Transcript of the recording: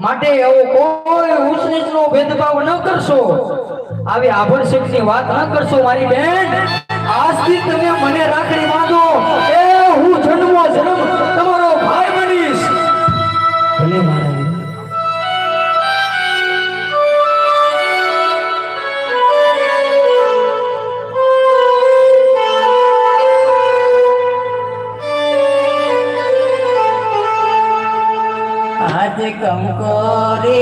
માટે એવો કોઈ ઊંચ નીચનો ભેદભાવ ન કરશો, આવી આભણશેકની વાત ન કરશો મારી બેન. આજથી તમે મને રાખડી બાંધો, એ હું જન્મો જન્મ તમારો ભાઈ બનીશ. ભલે મારા आज कंकोरे